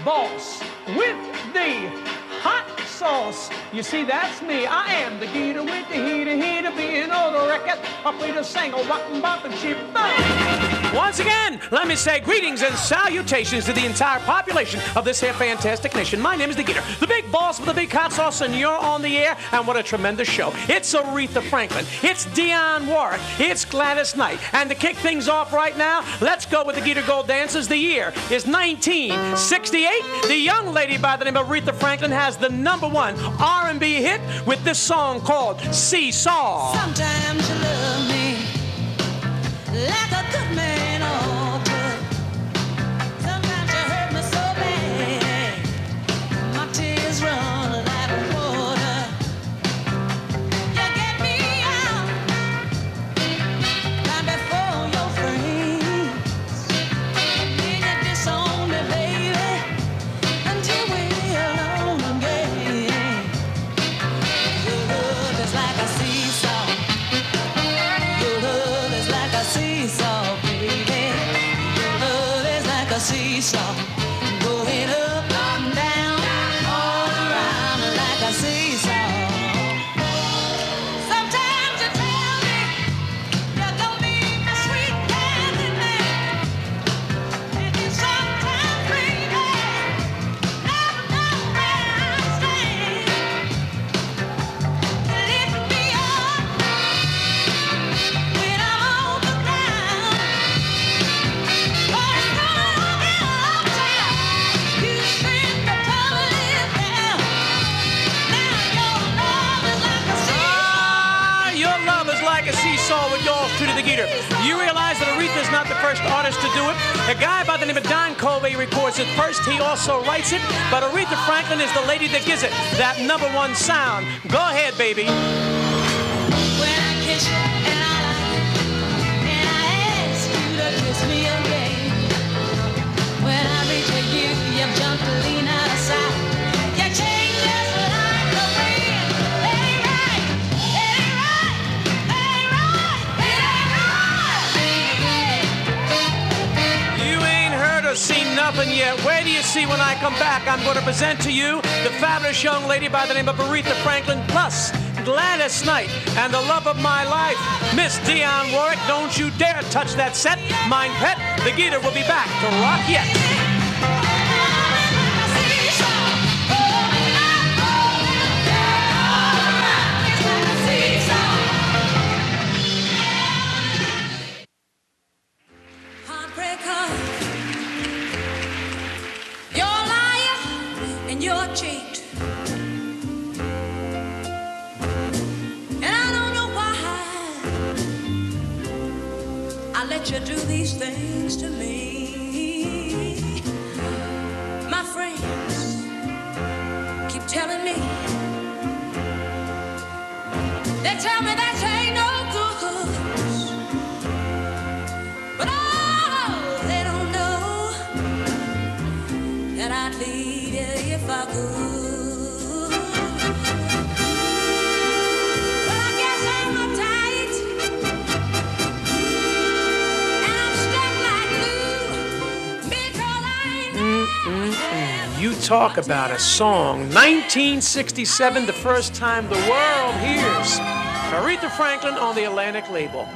boss with the hot sauce. You see, that's me. I am the Geator with the heater, being on the record. I play the single, rotten, bop, and chip. Once again, let me say greetings and salutations to the entire population of this here fantastic nation. My name is the Geator, the big boss with the big hot sauce, and you're on the air, and what a tremendous show. It's Aretha Franklin, it's Dionne Warwick, it's Gladys Knight, and to kick things off right now, let's go with the Geator Gold Dancers. The year is 1968. The young lady by the name of Aretha Franklin has the #1 R&B hit with this song called Seesaw. Sometimes you love me like a good man ought. Sometimes you hurt me so bad, my tears run like water. You get me out right before your friends, and then you disown me, baby, until we're alone again. Your love is like a seesaw. Your love is like a seesaw, baby. Your love is like a seesaw, going up and down, all around like a seesaw. Sometimes you tell me you're gonna be my sweet candy man, and you sometimes, baby, never know where I stand. You lift me up when I'm on the ground. First time I get uptown, you send me tumbling down. Now your love is like a seesaw. Your love is like a seesaw with yours to the Geator. You realize that Aretha's not the first artist to do it. A guy by the name of Don Covey records it first. He also writes it, but Aretha Franklin is the lady that gives it that #1 sound. Go ahead, baby. When I kiss you and I like it, and I ask you to kiss me again. When I reach for you, you jump to lean out of sight. You change just like the wind. It ain't right, it ain't right, it ain't right, it ain't right, baby. You ain't heard or seen nothing yet. Where do you see when I come back? I'm going to present to you the fabulous young lady by the name of Aretha Franklin, plus Gladys Knight, and the love of my life, Miss Dionne Warwick. Don't you dare touch that set. Mine pet, the Geator will be back to rock yet. Heartbreaker, you're a liar and you're a cheat. And I don't know why I let you do these things to me. My friends keep telling me, they tell me that ain't no good. But oh, they don't know that I'd leave you if I could. But I guess I'm uptight, and I'm stuck like glue, because I ain't You talk about a song. 1967, the first time the world hears Aretha Franklin on the Atlantic label.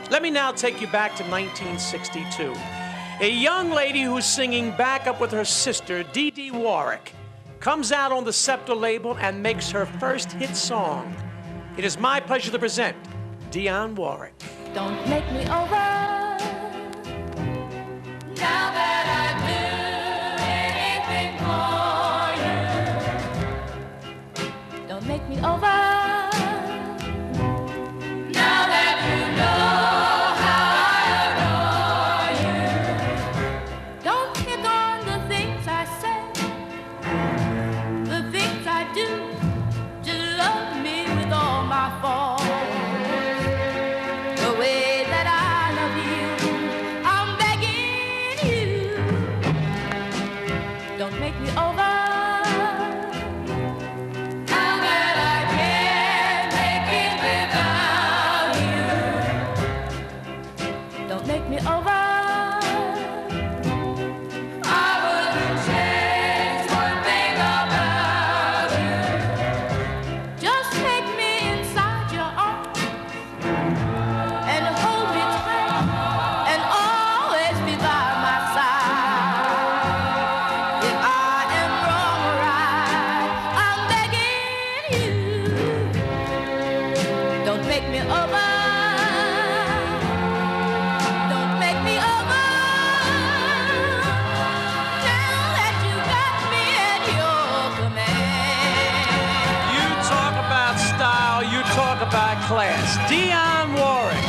Let me now take you back to 1962. A young lady who's singing backup with her sister, Dionne Warwick, comes out on the Scepter label and makes her first hit song. It is my pleasure to present Dionne Warwick. Don't make me over. Now that I do anything for you. Don't make me over. Now that you know how I adore you. Don't pick on the things I say, the things I do. Just love me with all my faults. The way that I love you, I'm begging you. Don't make me over. Now that I can't make it without you. Don't make me over. I wouldn't change class, Dionne Warwick.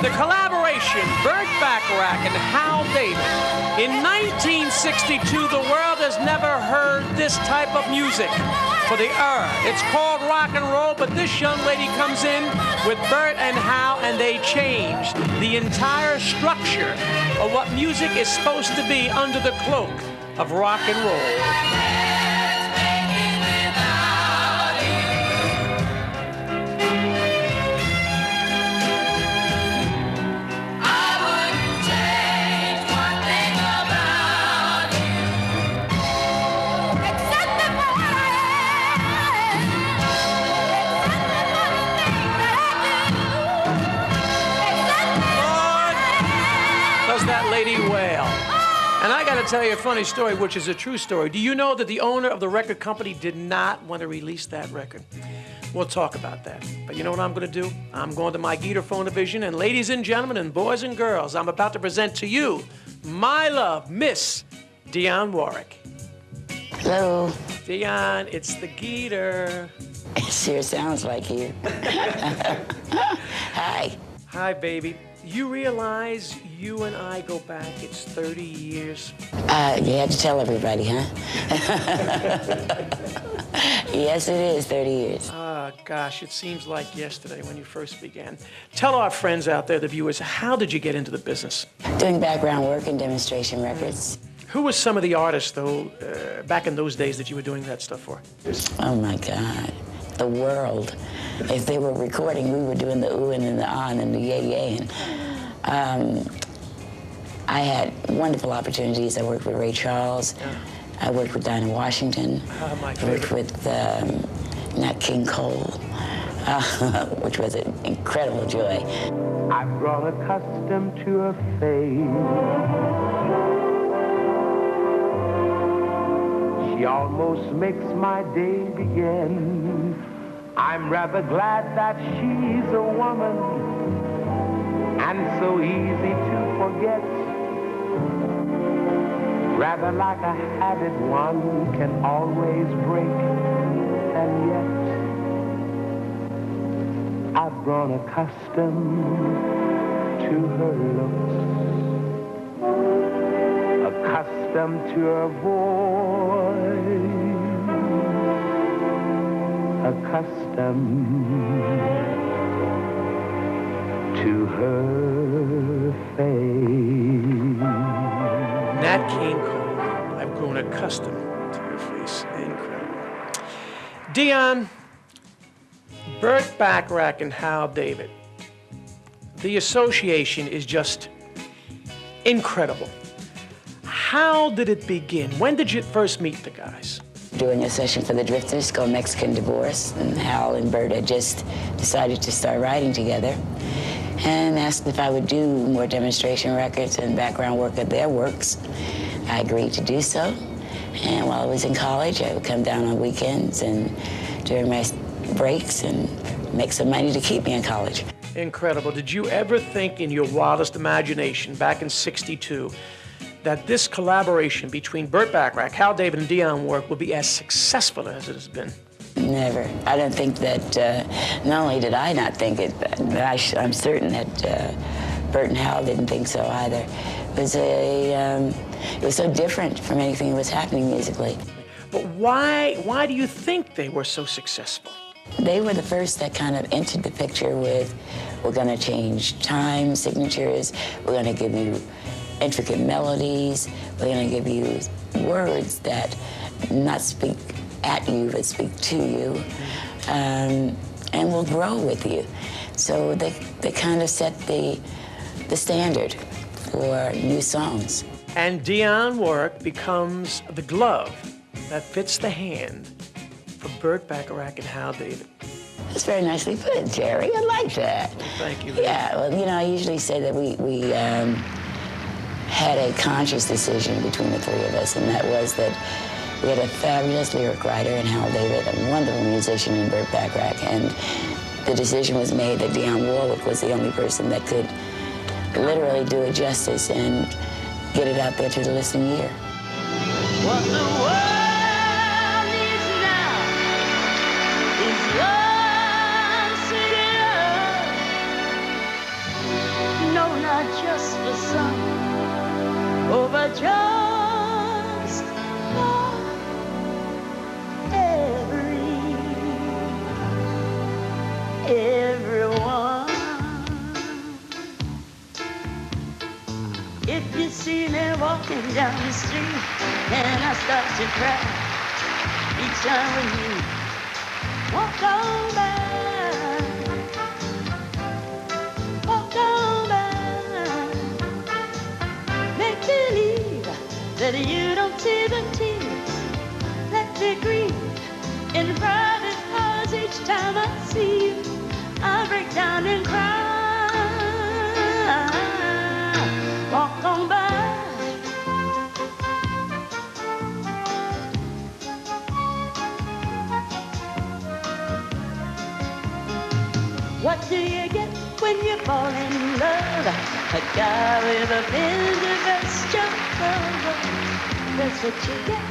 The collaboration, Burt Bacharach and Hal David. In 1962, the world has never heard this type of music for the era. It's called rock and roll, but this young lady comes in with Burt and Hal, and they change the entire structure of what music is supposed to be under the cloak of rock and roll. That lady wail. And I got to tell you a funny story, which is a true story. Do you know that the owner of the record company did not want to release that record? We'll talk about that. But you know what I'm going to do? I'm going to my Geator phone division, and ladies and gentlemen, and boys and girls, I'm about to present to you my love, Miss Dionne Warwick. Hello. Dionne, it's the Geator. It sure sounds like you. Hi. Hi, baby. You realize you and I go back, it's 30 years? You had to tell everybody, huh? Yes, it is 30 years. Gosh, it seems like yesterday when you first began. Tell our friends out there, the viewers, how did you get into the business? Doing background work and demonstration records. Who were some of the artists, though, back in those days that you were doing that stuff for? Oh, my God. The world. If they were recording, we were doing the ooh and the ah and the yay. And I had wonderful opportunities. I worked with Ray Charles. Yeah. I worked with Dionne Washington. My I worked with Nat King Cole, which was an incredible joy. I've grown accustomed to her face. She almost makes my day begin. I'm rather glad that she's a woman and so easy to forget. Rather like a habit one can always break, and yet I've grown accustomed to her looks, accustomed to her voice, accustomed to her face. Nat King Cole, I've grown accustomed to your face. Incredible. Dionne, Burt Bacharach and Hal David. The association is just incredible. How did it begin? When did you first meet the guys? Doing a session for the Drifters called Mexican Divorce, and Hal and Burt had just decided to start writing together and asked if I would do more demonstration records and background work of their works. I agreed to do so, and while I was in college, I would come down on weekends and during my breaks and make some money to keep me in college. Incredible. Did you ever think in your wildest imagination back in '62 that this collaboration between Burt Bacharach, Hal David, and Dionne Warwick would be as successful as it has been? Never. I don't think that, not only did I not think it, but I'm certain that Burt and Hal didn't think so either. It was so different from anything that was happening musically. But why do you think they were so successful? They were the first that kind of entered the picture with, we're going to change time signatures, we're going to give you intricate melodies, we're going to give you words that not speak at you, but speak to you, and will grow with you. So they kind of set the standard for new songs. And Dionne Warwick becomes the glove that fits the hand for Burt Bacharach and Hal David. That's very nicely put, Jerry. I like that. Thank you. Yeah, well, you know, I usually say that we had a conscious decision between the three of us, and that was that we had a fabulous lyric writer in Hal David, a wonderful musician in Burt Bacharach, and the decision was made that Dionne Warwick was the only person that could literally do it justice and get it out there to the listening ear. What the world needs now is love, city song over just for everyone. If you see me walking down the street and I start to cry each time when you walk on by, walk on by, make believe that you don't see the tears that they grieve in private cars. Each time I see you, I break down and cry. Walk on by. What do you get when you fall in love? A guy with a Pinterest your cover. That's what you get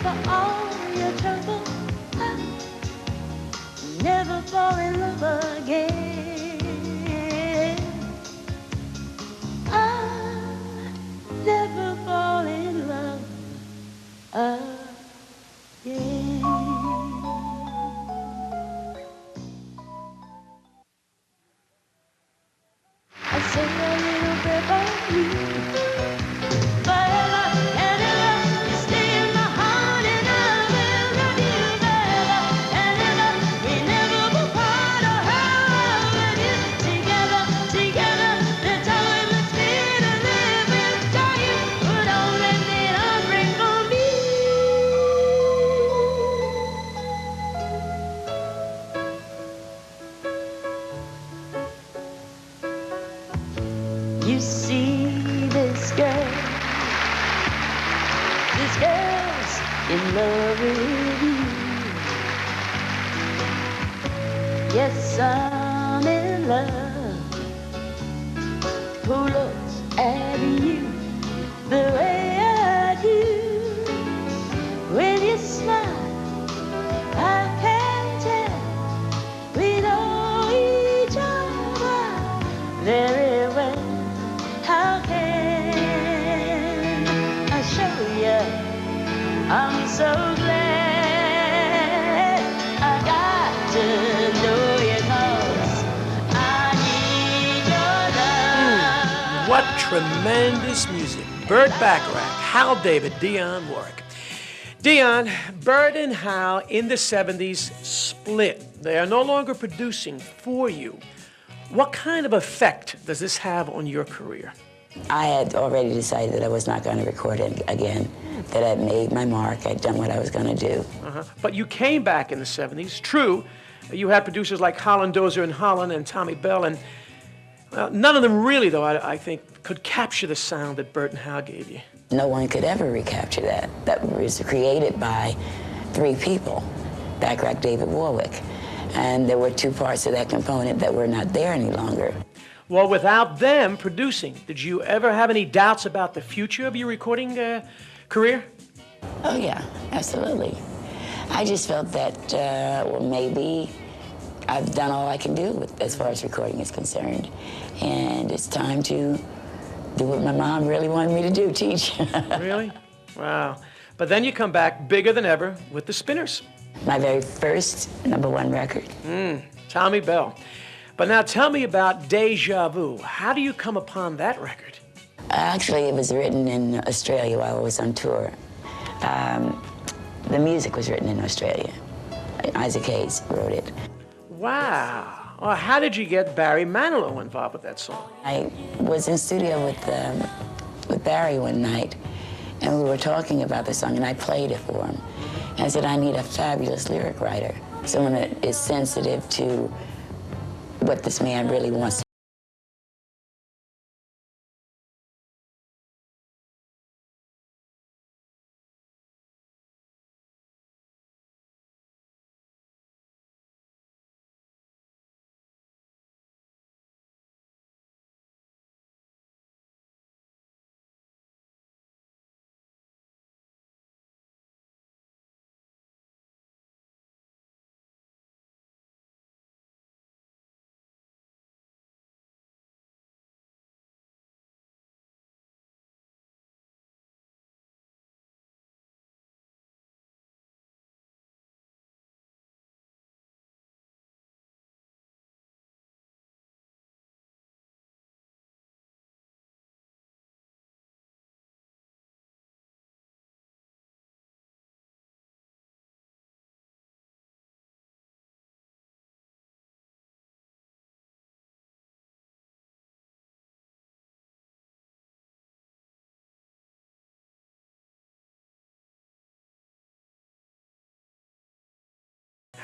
for all your trouble. Never fall in love again. I'll never fall in love again. I say a little prayer for you. Forever and ever, you stay in my heart, and I will love you forever and ever. We never will part or hurt with you. Together, together, that's how it must be to live without you. But only need a break for me. You see this girl's in love with you. Yes, I'm in love. Who looks at you the way I do? When you smile, I can tell we know each other very well. How can I show you? I'm so glad I got to know you, 'cause I need your love. What tremendous music. Burt Bacharach, Hal David, Dionne Warwick. Dionne, Burt and Hal in the 70s split. They are no longer producing for you. What kind of effect does this have on your career? I had already decided that I was not going to record it again, that I'd made my mark, I'd done what I was going to do. But you came back in the 70s. True, you had producers like Holland Dozier and Holland and Tommy Bell, and none of them really, though, I think, could capture the sound that Burt and Hal gave you. No one could ever recapture that. That was created by three people, Bacharach, David, Warwick. And there were two parts of that component that were not there any longer. Well, without them producing, did you ever have any doubts about the future of your recording career? Oh, yeah, absolutely. I just felt that, well, maybe I've done all I can do as far as recording is concerned. And it's time to do what my mom really wanted me to do, teach. Really? Wow. But then you come back bigger than ever with the Spinners. My very first #1 record. Tommy Bell. But now tell me about Deja Vu. How do you come upon that record? Actually, it was written in Australia while I was on tour. The music was written in Australia. Isaac Hayes wrote it. Wow. Well, how did you get Barry Manilow involved with that song? I was in studio with Barry one night, and we were talking about the song, and I played it for him. And I said, I need a fabulous lyric writer, someone that is sensitive to what this man really wants to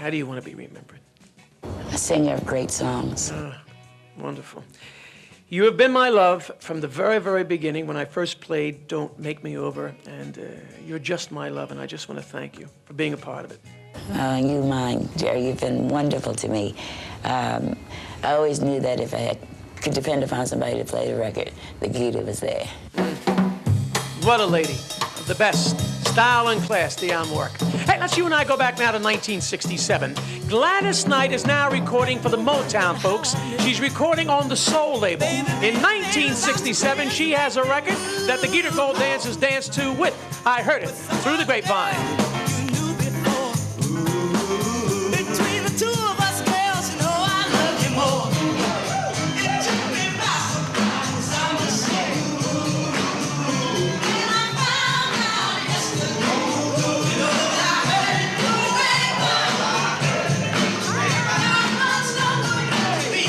How do you want to be remembered? A singer of great songs. Wonderful. You have been my love from the very, very beginning when I first played Don't Make Me Over, and you're just my love, and I just want to thank you for being a part of it. You mine, Jerry. You've been wonderful to me. I always knew that if I could depend upon somebody to play the record, the Geator was there. What a lady. The best. Style and class, Dionne Warwick. Hey, let's you and I go back now to 1967. Gladys Knight is now recording for the Motown folks. She's recording on the Soul label. In 1967, she has a record that the Geator Gold dancers danced to with I Heard It Through the Grapevine. Between the two of us, girls, you know I love you more. It took me back some mistake. And I found out yesterday, you know that I heard it through the grapevine. Now I must know what it could be.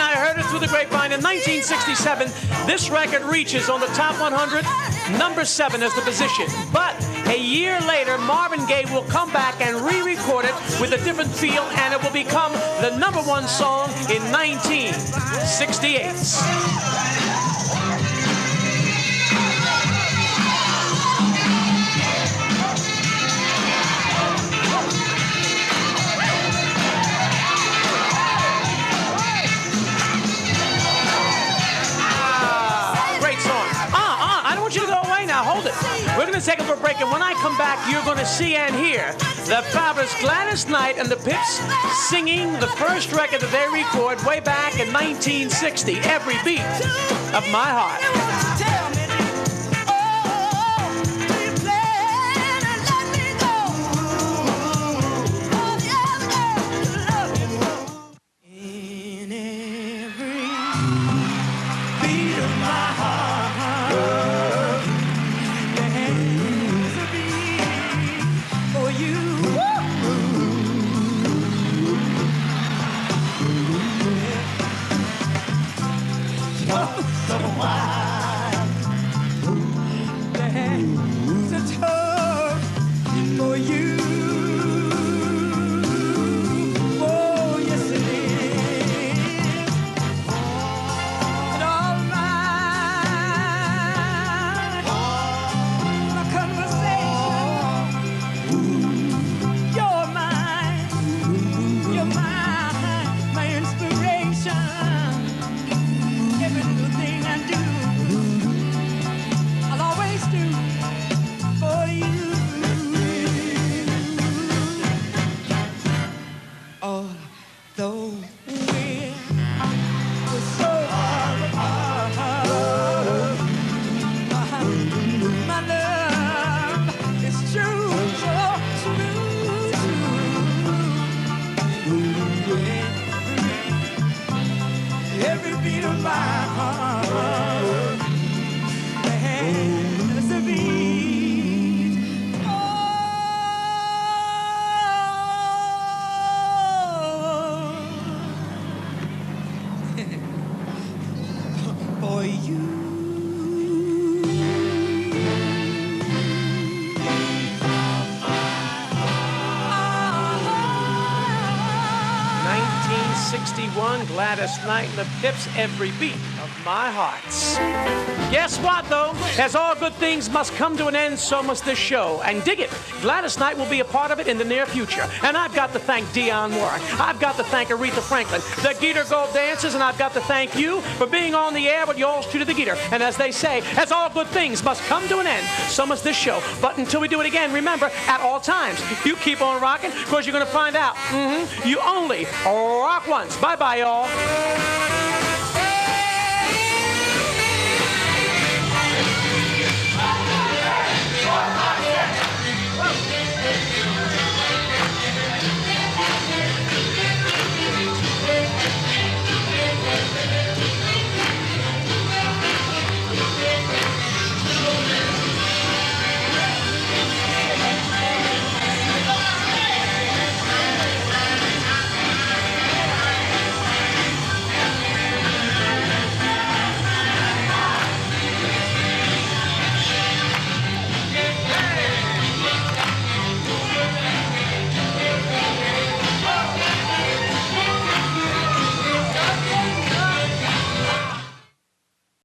I heard it through the Grapevine. In 1967, this record reaches on the top 100, number 7 as the position. But a year later, Marvin Gaye will come back and re-record it with a different feel, and it will become the number 1 song in 1968. We're going to take a little break, and when I come back, you're going to see and hear the fabulous Gladys Knight and the Pips singing the first record that they record way back in 1960, Every Beat of My Heart. For you. 1961, Gladys Knight and the Pips, Every Beat of my hearts. Guess what, though? As all good things must come to an end, so must this show. And dig it, Gladys Knight will be a part of it in the near future. And I've got to thank Dionne Warwick. I've got to thank Aretha Franklin, the Geator Gold Dancers, and I've got to thank you for being on the air with yours to the Geator. And as they say, as all good things must come to an end, so must this show. But until we do it again, remember, at all times, you keep on rocking, because you're going to find out, you only rock once. Bye-bye, y'all.